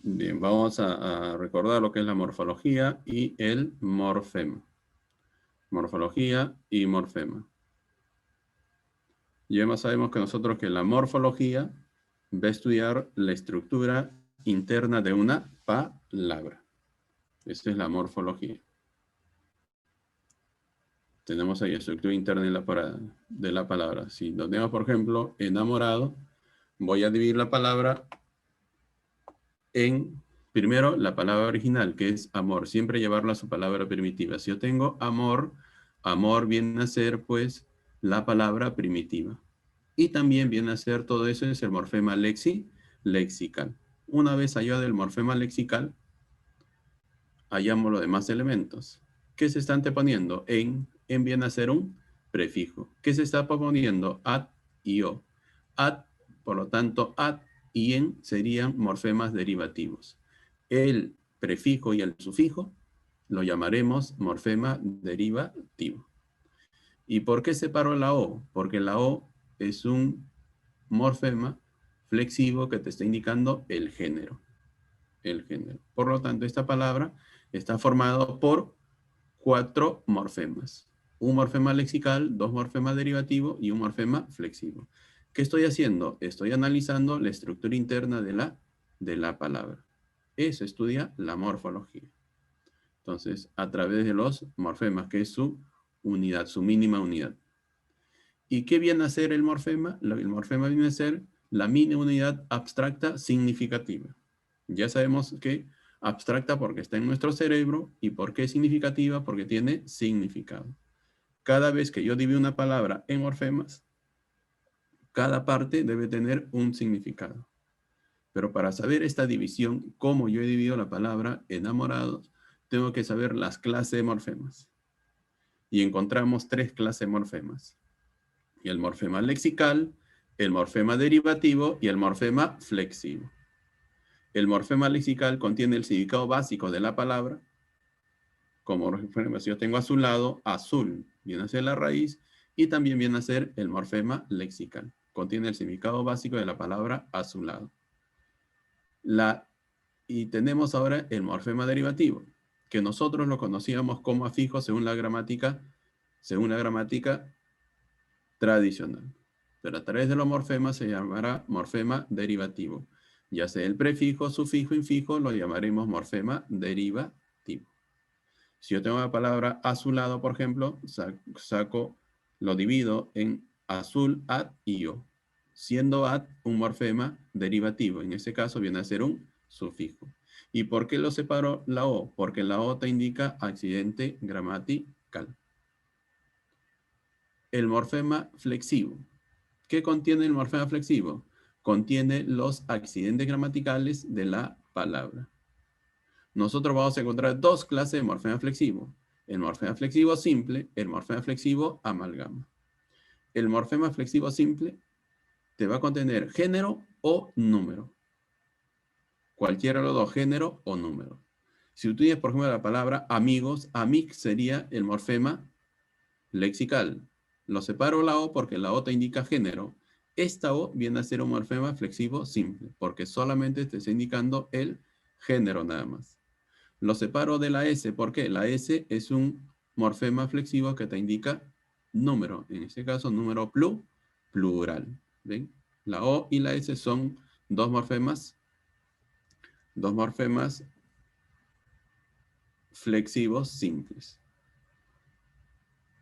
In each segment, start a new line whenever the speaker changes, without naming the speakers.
Bien, vamos a recordar lo que es la morfología y el morfema. Morfología y morfema. Y además sabemos que nosotros que la morfología va a estudiar la estructura interna de una palabra. Esta es la morfología. Tenemos ahí estructura interna de la palabra. Si lo tenemos, por ejemplo, enamorado, voy a dividir la palabra en, primero, la palabra original, que es amor. Siempre llevarla a su palabra primitiva. Si yo tengo amor, amor viene a ser, pues, la palabra primitiva. Y también viene a ser, todo eso es el morfema lexical. Una vez hallado el morfema lexical, hallamos los demás elementos. ¿Qué se está anteponiendo? En viene a ser un prefijo. ¿Qué se está poniendo? Ad y o. Ad, por lo tanto, ad y en serían morfemas derivativos. El prefijo y el sufijo lo llamaremos morfema derivativo. ¿Y por qué separo la o? Porque la o es un morfema flexivo que te está indicando el género. El género. Por lo tanto, esta palabra está formado por 4 morfemas. Un morfema lexical, 2 morfemas derivativos y un morfema flexivo. ¿Qué estoy haciendo? Estoy analizando la estructura interna de la palabra. Eso estudia la morfología. Entonces, a través de los morfemas, que es su unidad, su mínima unidad. ¿Y qué viene a ser el morfema? El morfema viene a ser la mínima unidad abstracta significativa. Ya sabemos que abstracta porque está en nuestro cerebro y por qué significativa porque tiene significado. Cada vez que yo divido una palabra en morfemas, cada parte debe tener un significado. Pero para saber esta división, cómo yo he dividido la palabra enamorados, tengo que saber las clases de morfemas. Y encontramos 3 clases de morfemas. Y el morfema lexical, el morfema derivativo y el morfema flexivo. El morfema lexical contiene el significado básico de la palabra, como por ejemplo, si yo tengo azulado, azul viene a ser la raíz, y también viene a ser el morfema lexical. Contiene el significado básico de la palabra azulado. Y tenemos ahora el morfema derivativo, que nosotros lo conocíamos como afijo según la gramática tradicional. Pero a través de los morfemas se llamará morfema derivativo. Ya sea el prefijo, sufijo, infijo, lo llamaremos morfema derivativo. Si yo tengo la palabra azulado, por ejemplo, lo divido en azul, ad y yo, siendo ad un morfema derivativo. En este caso viene a ser un sufijo. ¿Y por qué lo separo la o? Porque la o te indica accidente gramatical. El morfema flexivo. ¿Qué contiene el morfema flexivo? Contiene los accidentes gramaticales de la palabra. Nosotros vamos a encontrar 2 clases de morfema flexivo. El morfema flexivo simple, el morfema flexivo amalgama. El morfema flexivo simple te va a contener género o número. Cualquiera de los dos, género o número. Si tú tienes, por ejemplo, la palabra amigos, amic sería el morfema lexical. Lo separo la O porque la O te indica género. Esta O viene a ser un morfema flexivo simple, porque solamente te está indicando el género nada más. Lo separo de la S, porque la S es un morfema flexivo que te indica número. En este caso, número plural. ¿Ven? La O y la S son dos morfemas flexivos simples.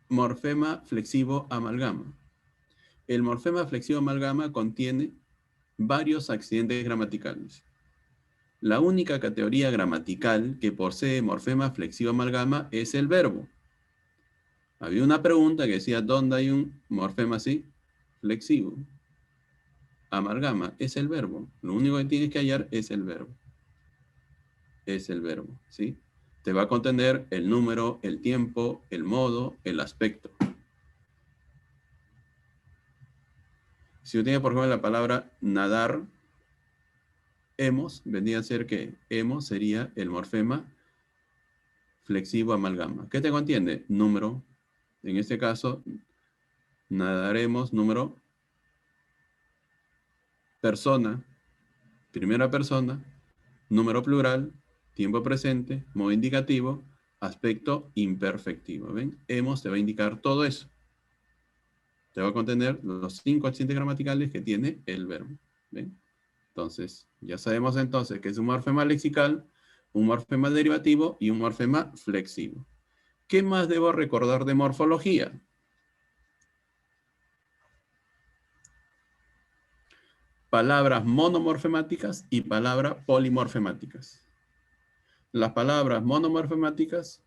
Morfema flexivo amalgama. El morfema flexivo amalgama contiene varios accidentes gramaticales. La única categoría gramatical que posee morfema flexivo amalgama es el verbo. Había una pregunta que decía, ¿dónde hay un morfema así? Flexivo. Amalgama, es el verbo. Lo único que tienes que hallar es el verbo. Es el verbo, ¿sí? Te va a contener el número, el tiempo, el modo, el aspecto. Si yo tengo, por ejemplo, la palabra nadar, hemos, vendría a ser que hemos sería el morfema flexivo amalgama. ¿Qué te contiene? Número. En este caso, nadaremos, número, persona, primera persona, número plural, tiempo presente, modo indicativo, aspecto imperfectivo. ¿Ven? Hemos te va a indicar todo eso. Te va a contener los 5 accidentes gramaticales que tiene el verbo. ¿Ven? Entonces, ya sabemos entonces que es un morfema lexical, un morfema derivativo y un morfema flexivo. ¿Qué más debo recordar de morfología? Palabras monomorfemáticas y palabras polimorfemáticas. Las palabras monomorfemáticas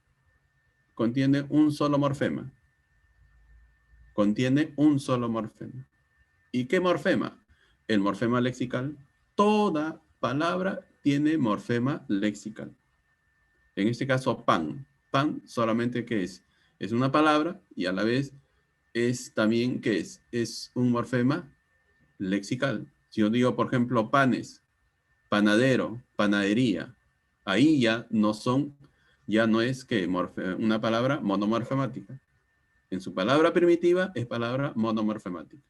contienen un solo morfema. Contiene un solo morfema. ¿Y qué morfema? El morfema lexical. Toda palabra tiene morfema lexical. En este caso, pan. Pan solamente ¿qué es? Es una palabra y a la vez es también ¿qué es? Es un morfema lexical. Si yo digo, por ejemplo, panes, panadero, panadería, ahí ya no son, ya no es que una palabra monomorfemática. En su palabra primitiva es palabra monomorfemática.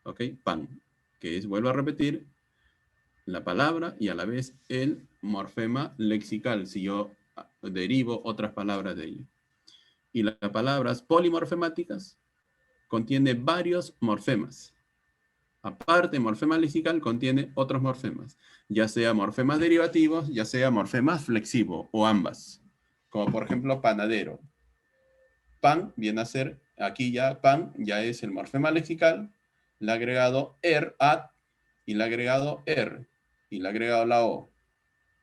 ¿Ok? Pan, que es, vuelvo a repetir, la palabra y a la vez el morfema lexical, si yo derivo otras palabras de ella. Y las palabras polimorfemáticas contiene varios morfemas. Aparte, morfema lexical contiene otros morfemas, ya sea morfemas derivativos, ya sea morfemas flexivos o ambas. Como por ejemplo panadero. Pan viene a ser, aquí ya pan ya es el morfema lexical, le ha agregado ad, y le ha agregado y le ha agregado la o.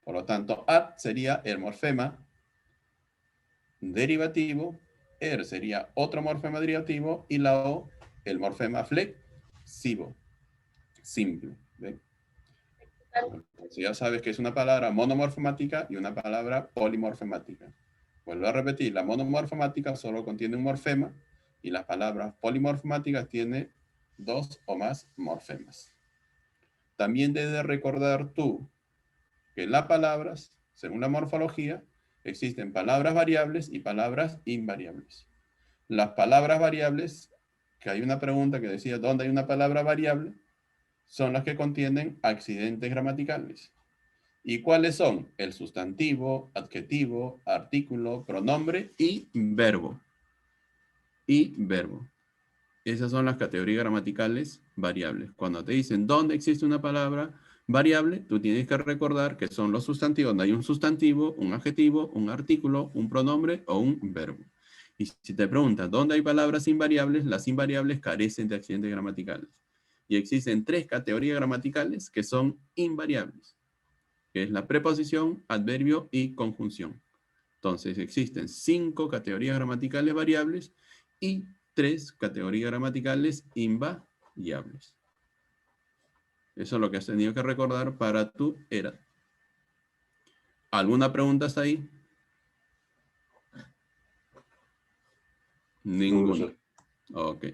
Por lo tanto, ad sería el morfema derivativo, sería otro morfema derivativo, y la o el morfema flexivo, simple. ¿Ven? Entonces ya sabes que es una palabra monomorfemática y una palabra polimorfemática. Vuelvo a repetir, la monomorfemática solo contiene un morfema y las palabras polimorfemáticas tienen 2 o más morfemas. También debes recordar tú que las palabras, según la morfología, existen palabras variables y palabras invariables. Las palabras variables, que hay una pregunta que decía, ¿dónde hay una palabra variable? Son las que contienen accidentes gramaticales. ¿Y cuáles son? El sustantivo, adjetivo, artículo, pronombre y verbo. Y verbo. Esas son las categorías gramaticales variables. Cuando te dicen dónde existe una palabra variable, tú tienes que recordar que son los sustantivos, donde hay un sustantivo, un adjetivo, un artículo, un pronombre o un verbo. Y si te preguntan dónde hay palabras invariables, las invariables carecen de accidentes gramaticales. Y existen 3 categorías gramaticales que son invariables, que es la preposición, adverbio y conjunción. Entonces existen 5 categorías gramaticales variables y 3 categorías gramaticales invariables. Eso es lo que has tenido que recordar para tu era. ¿Alguna pregunta hasta ahí?
No,
Ninguna.
profesor.
Ok.